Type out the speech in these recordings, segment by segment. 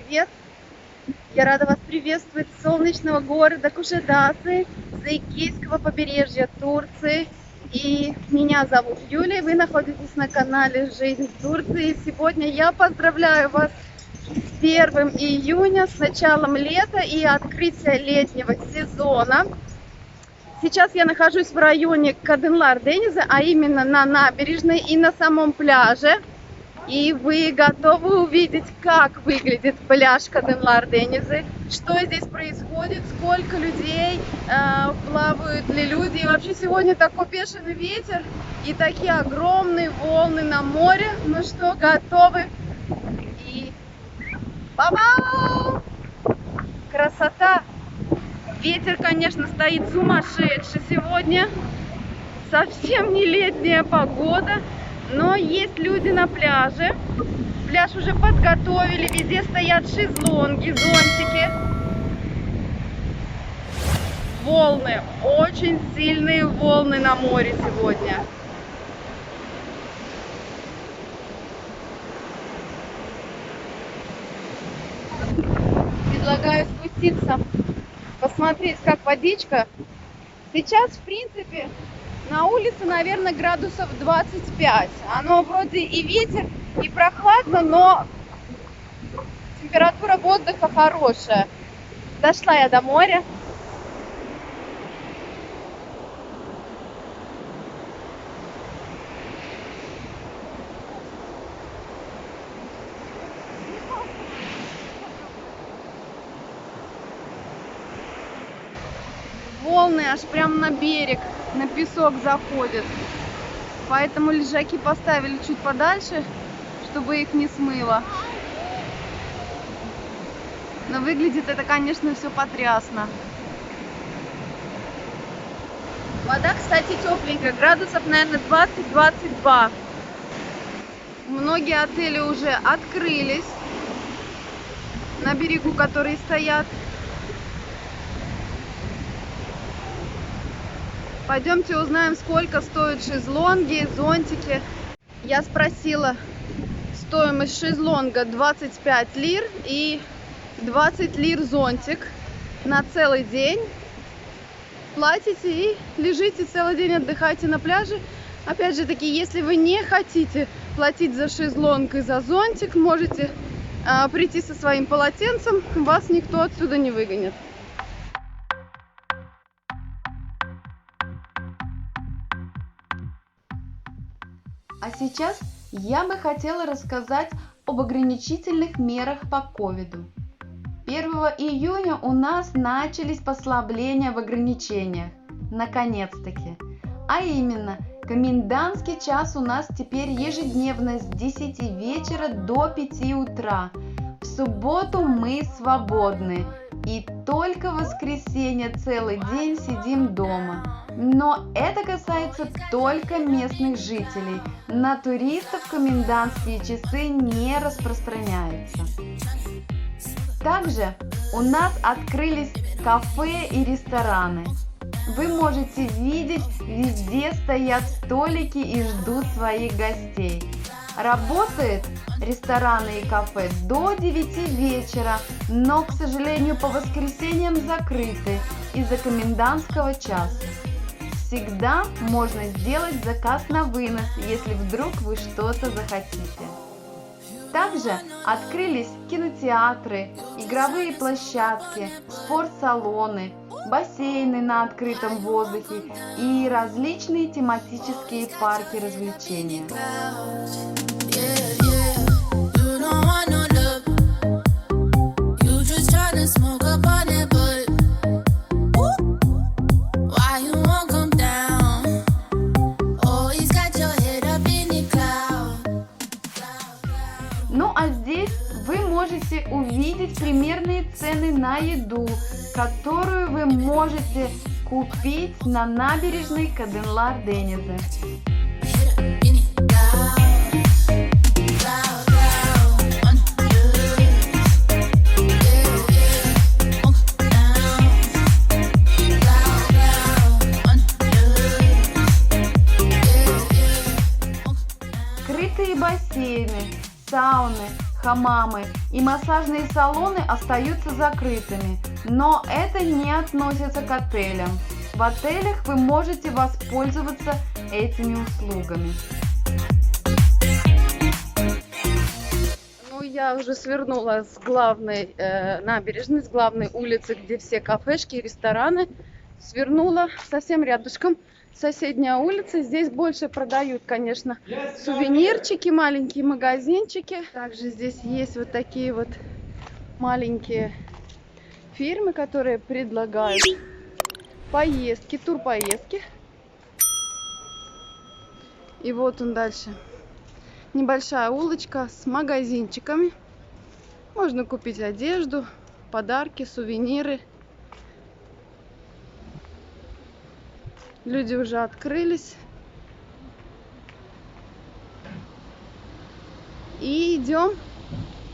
привет! Я рада вас приветствовать с солнечного города Кушадасы, с Эгейского побережья Турции. И меня зовут Юлия, вы находитесь на канале «Жизнь в Турции». Сегодня я поздравляю вас с 1 июня, с началом лета и открытия летнего сезона. Сейчас я нахожусь в районе Кадынлар-Дениза, а именно на набережной и на самом пляже. И вы готовы увидеть, как выглядит пляж Кадынлар-Денизы, что здесь происходит, сколько людей, плавают ли люди. И вообще сегодня такой бешеный ветер и такие огромные волны на море. Ну что, готовы? И ба-бам! Красота! Ветер, конечно, стоит сумасшедший сегодня. Совсем не летняя погода. Но есть люди на пляже. Пляж уже подготовили. Везде стоят шезлонги, зонтики. Волны. Очень сильные волны на море сегодня. Предлагаю спуститься, посмотреть, как водичка. Сейчас, в принципе, на улице, наверное, градусов 25. Оно вроде и ветер, и прохладно, но температура воздуха хорошая. Дошла я до моря. Волны аж прям на берег, на песок заходят. Поэтому лежаки поставили чуть подальше, чтобы их не смыло. Но выглядит это, конечно, все потрясно. Вода, кстати, тепленькая, градусов, наверное, 20-22. Многие отели уже открылись на берегу, которые стоят. Пойдемте узнаем, сколько стоят шезлонги, зонтики. Я спросила стоимость шезлонга 25 лир и 20 лир зонтик на целый день. Платите и лежите целый день, отдыхайте на пляже. Опять же таки, если вы не хотите платить за шезлонг и за зонтик, можете прийти со своим полотенцем, вас никто отсюда не выгонит. А сейчас я бы хотела рассказать об ограничительных мерах по ковиду. 1 июня у нас начались послабления в ограничениях, наконец-таки. А именно, комендантский час у нас теперь ежедневно с 10 вечера до 5 утра. В субботу мы свободны. И только в воскресенье целый день сидим дома. Но это касается только местных жителей. На туристов комендантские часы не распространяются. Также у нас открылись кафе и рестораны. Вы можете видеть, везде стоят столики и ждут своих гостей. Работает рестораны и кафе до 9 вечера, но, к сожалению, по воскресеньям закрыты из-за комендантского часа. Всегда можно сделать заказ на вынос, если вдруг вы что-то захотите. Также открылись кинотеатры, игровые площадки, спортсалоны, бассейны на открытом воздухе и различные тематические парки развлечения. Ну а здесь вы можете увидеть примерные цены на еду, которую вы можете купить на набережной Кадынлар-Денизы. Крытые бассейны, сауны, хамамы и массажные салоны остаются закрытыми, но это не относится к отелям. В отелях вы можете воспользоваться этими услугами. Ну, я уже свернула с главной набережной, с главной улицы, где все кафешки и рестораны. Свернула совсем рядышком. Соседняя улица. Здесь больше продают, конечно, сувенирчики, маленькие магазинчики. Также здесь есть вот такие вот маленькие фирмы, которые предлагают поездки, турпоездки. И вот он дальше. Небольшая улочка с магазинчиками. Можно купить одежду, подарки, сувениры. Люди уже открылись. И идем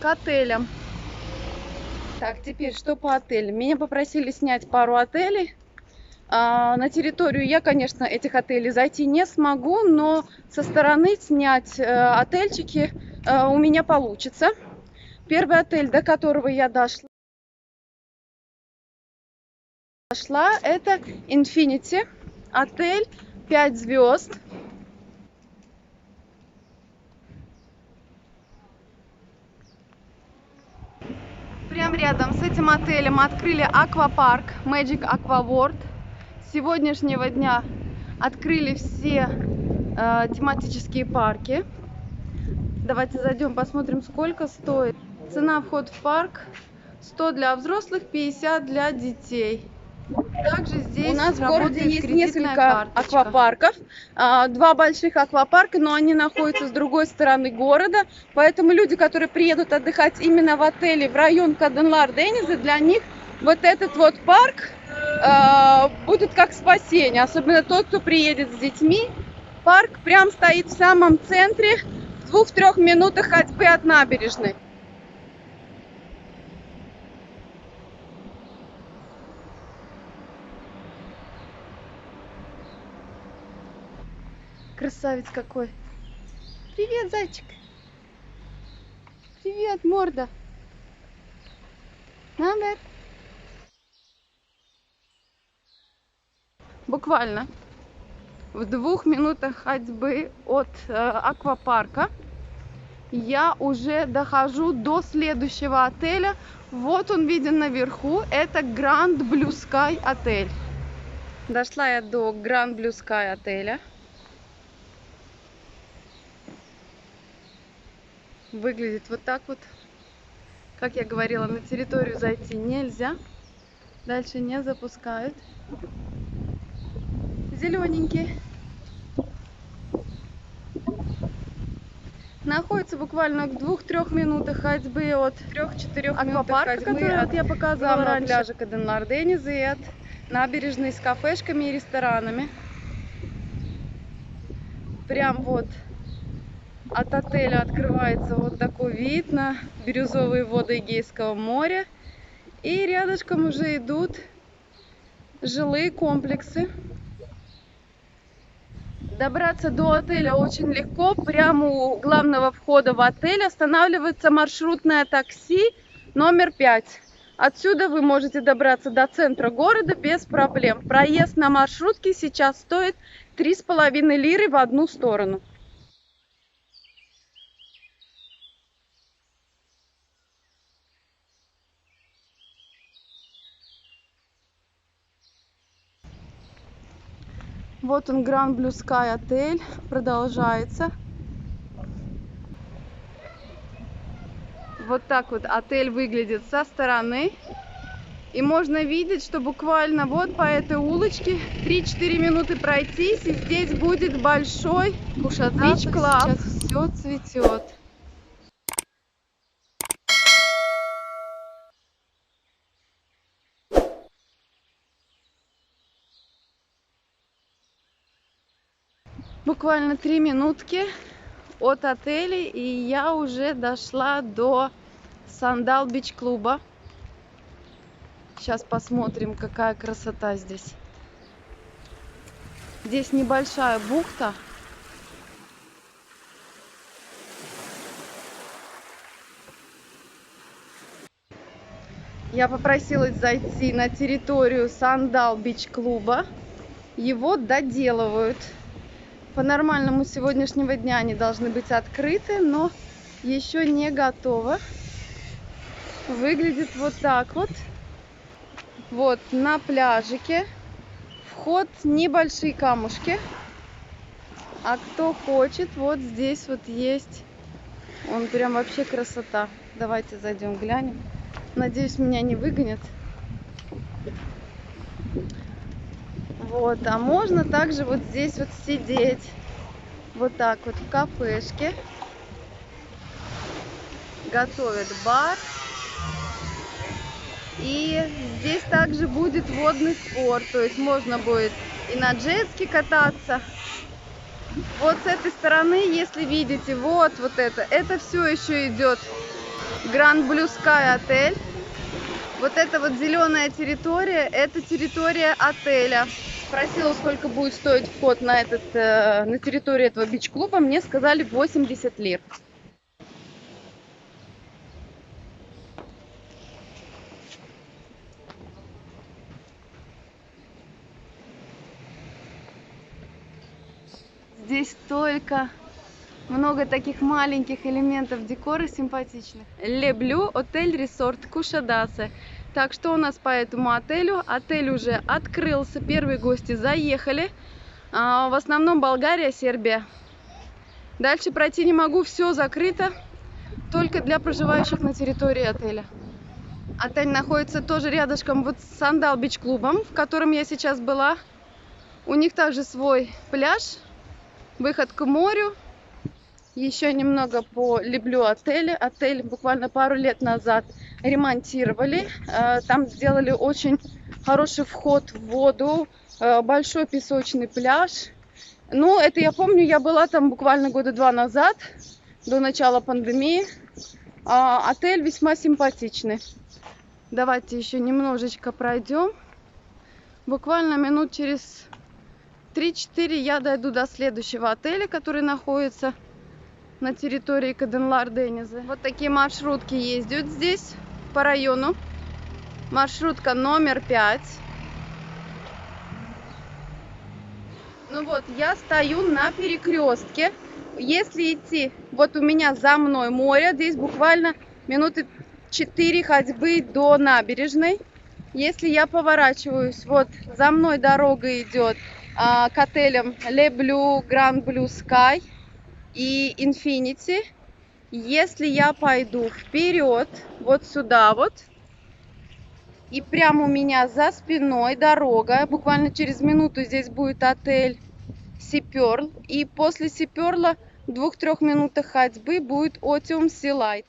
к отелям. Так, теперь что по отелям? Меня попросили снять пару отелей. На территорию я, конечно, этих отелей зайти не смогу, но со стороны снять отельчики у меня получится. Первый отель, до которого я дошла, это Infinity. Отель 5 звезд. Прям рядом с этим отелем открыли аквапарк Magic Aqua World. С сегодняшнего дня открыли все тематические парки. Давайте зайдем, посмотрим, сколько стоит. Цена вход в парк 100 для взрослых, 50 для детей. Также здесь у нас в городе есть несколько аквапарков. Два больших аквапарка, но они находятся с другой стороны города. Поэтому люди, которые приедут отдыхать именно в отеле в район Каденлар-Дениза, для них вот этот вот парк будет как спасение. Особенно тот, кто приедет с детьми. Парк прям стоит в самом центре, в 2-3 минутах ходьбы от набережной. Красавец какой. Привет, зайчик. Привет, морда. Намер. Буквально в 2 минутах ходьбы от аквапарка я уже дохожу до следующего отеля. Вот он виден наверху. Это Grand Blue Sky отель. Дошла я до Grand Blue Sky отеля. Выглядит вот так вот. Как я говорила, на территорию зайти нельзя. Дальше не запускают. Зелененький. Находится буквально в 2-3 минутах ходьбы от 3-4 аквапарка, который я показывала раньше, пляжа Каденлар-Дениза, и от набережной с кафешками и ресторанами. Прям вот от отеля открывается вот такой вид на бирюзовые воды Эгейского моря. И рядышком уже идут жилые комплексы. Добраться до отеля очень легко. Прямо у главного входа в отель останавливается маршрутное такси номер 5. Отсюда вы можете добраться до центра города без проблем. Проезд на маршрутке сейчас стоит 3,5 лиры в одну сторону. Вот он, Grand Blue Sky отель, продолжается. Вот так вот отель выглядит со стороны. И можно видеть, что буквально вот по этой улочке 3-4 минуты пройтись, и здесь будет большой Кушадас Клаб. Сейчас все цветет. Буквально 3 минутки от отеля, и я уже дошла до Сандал Бич клуба. Сейчас посмотрим, какая красота здесь. Здесь небольшая бухта. Я попросилась зайти на территорию Сандал Бич Клуба. Его доделывают. По-нормальному сегодняшнего дня они должны быть открыты, но еще не готово. Выглядит вот так вот. Вот на пляжике. Вход небольшие камушки. А кто хочет, вот здесь вот есть. Он прям вообще красота. Давайте зайдем, глянем. Надеюсь, меня не выгонят. Вот, а можно также вот здесь вот сидеть. Вот так вот в кафешке. Готовят бар. И здесь также будет водный спорт. То есть можно будет и на джетски кататься. Вот с этой стороны, если видите, вот это все еще идет Grand Blue Sky отель. Вот эта вот зеленая территория, это территория отеля. Спросила, сколько будет стоить вход на территорию этого бич-клуба. Мне сказали 80 лир. Здесь столько много таких маленьких элементов декора симпатичных. Le Bleu Hotel Resort Кушадасе. Так, что у нас по этому отелю? Отель уже открылся, первые гости заехали. В основном Болгария, Сербия. Дальше пройти не могу, все закрыто. Только для проживающих на территории отеля. Отель находится тоже рядышком вот с Сандал Бич Клубом, в котором я сейчас была. У них также свой пляж, выход к морю. Еще немного по Le Bleu отелю. Отель буквально пару лет назад ремонтировали. Там сделали очень хороший вход в воду, большой песочный пляж. Ну, это я помню, я была там буквально года 2 назад, до начала пандемии. Отель весьма симпатичный. Давайте еще немножечко пройдем. Буквально минут через 3-4 я дойду до следующего отеля, который находится на территории Каденлар-Дениза. Вот такие маршрутки ездят здесь по району. Маршрутка номер 5. Ну вот, я стою на перекрестке. Если идти, вот у меня за мной море, здесь буквально минуты 4 ходьбы до набережной. Если я поворачиваюсь, вот за мной дорога идет к отелям Le Bleu, Grand Blue Sky и Infinity. Если я пойду вперед, вот сюда вот, и прямо у меня за спиной дорога, буквально через минуту здесь будет отель Sea Pearl, и после Sea Pearl в 2-3 минутах ходьбы будет Otium Sea Light.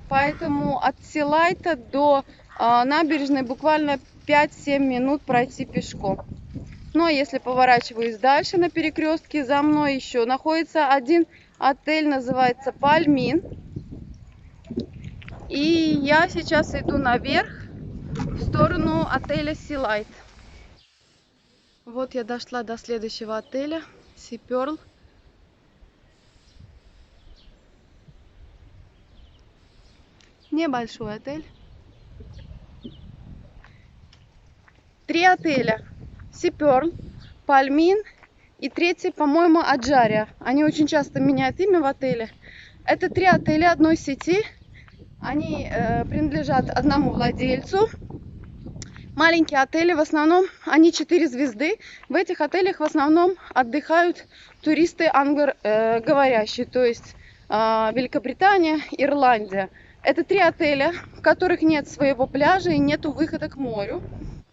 Поэтому от Sea Light до набережной буквально 5-7 минут пройти пешком. Ну а если поворачиваюсь дальше на перекрестке, за мной еще находится один отель, называется Пальмин. И я сейчас иду наверх в сторону отеля Sea Light. Вот я дошла до следующего отеля Sea Pearl. Небольшой отель. 3 отеля. Sea Pearl, Пальмин и 3-й, по-моему, Аджария. Они очень часто меняют имя в отеле. Это 3 отеля одной сети. Они принадлежат одному владельцу. Маленькие отели, в основном, они 4 звезды. В этих отелях в основном отдыхают туристы англоговорящие, то есть Великобритания, Ирландия. Это 3 отеля, в которых нет своего пляжа и нету выхода к морю.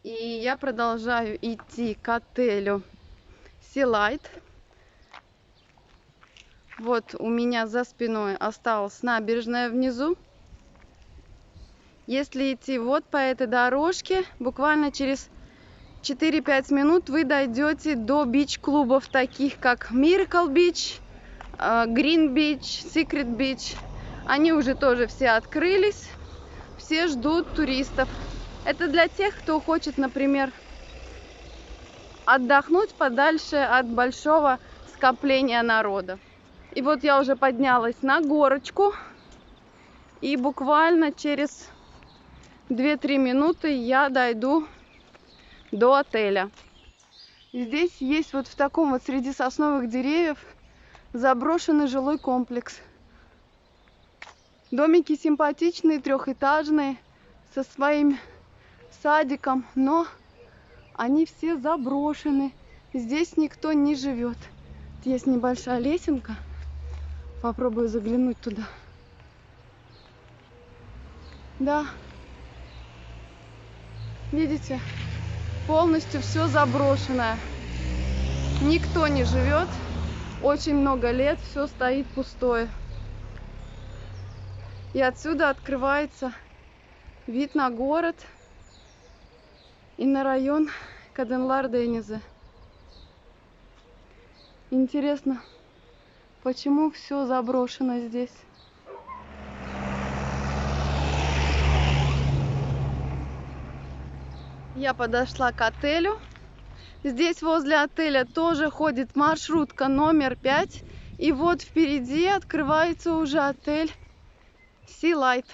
И я продолжаю идти к отелю Sea Light. Вот у меня за спиной осталась набережная внизу. Если идти вот по этой дорожке, буквально через 4-5 минут вы дойдете до бич-клубов, таких как Miracle Beach, Green Beach, Secret Beach. Они уже тоже все открылись, все ждут туристов. Это для тех, кто хочет, например, отдохнуть подальше от большого скопления народа. И вот я уже поднялась на горочку. И буквально через 2-3 минуты я дойду до отеля. Здесь есть вот в таком вот среди сосновых деревьев заброшенный жилой комплекс. Домики симпатичные, трехэтажные, со своим садиком, но они все заброшены. Здесь никто не живет. Есть небольшая лесенка. Попробую заглянуть туда. Да. Видите? Полностью все заброшенное. Никто не живет. Очень много лет все стоит пустое. И отсюда открывается вид на город и на район Каденлар-Денизы. Интересно, почему все заброшено здесь? Я подошла к отелю. Здесь возле отеля тоже ходит маршрутка номер 5. И вот впереди открывается уже отель Sea Light.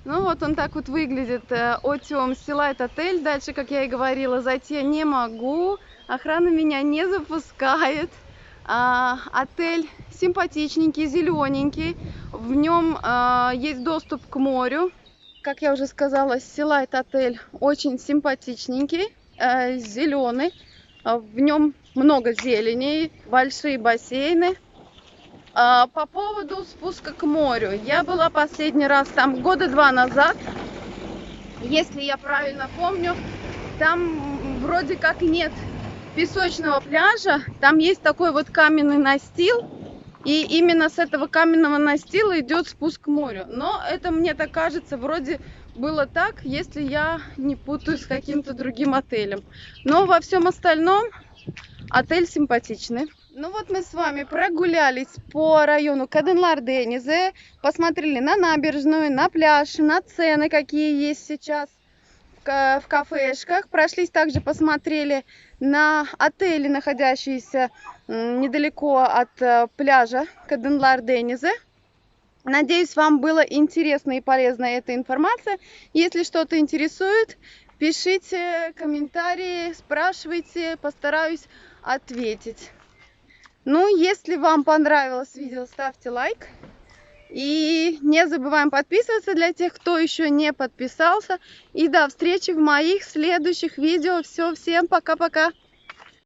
Ну вот он так вот выглядит, Otium Sea Light отель. Дальше, как я и говорила, зайти я не могу. Охрана меня не запускает. Отель симпатичненький, зелененький. В нем есть доступ к морю. Как я уже сказала, Sea Light отель очень симпатичненький, зеленый. В нем много зелени, большие бассейны. По поводу спуска к морю. Я была последний раз там года 2 назад. Если я правильно помню, там вроде как нет песочного пляжа. Там есть такой вот каменный настил. И именно с этого каменного настила идет спуск к морю. Но это, мне так кажется, вроде было так, если я не путаю с каким-то другим отелем. Но во всем остальном отель симпатичный. Ну вот мы с вами прогулялись по району Каденлар-Денизы, посмотрели на набережную, на пляж, на цены, какие есть сейчас в кафешках. Прошлись также, посмотрели на отели, находящиеся недалеко от пляжа Каденлар-Денизы. Надеюсь, вам было интересно и полезна эта информация. Если что-то интересует, пишите комментарии, спрашивайте, постараюсь ответить. Ну, если вам понравилось видео, ставьте лайк. И не забываем подписываться для тех, кто еще не подписался. И до встречи в моих следующих видео. Все, всем пока-пока.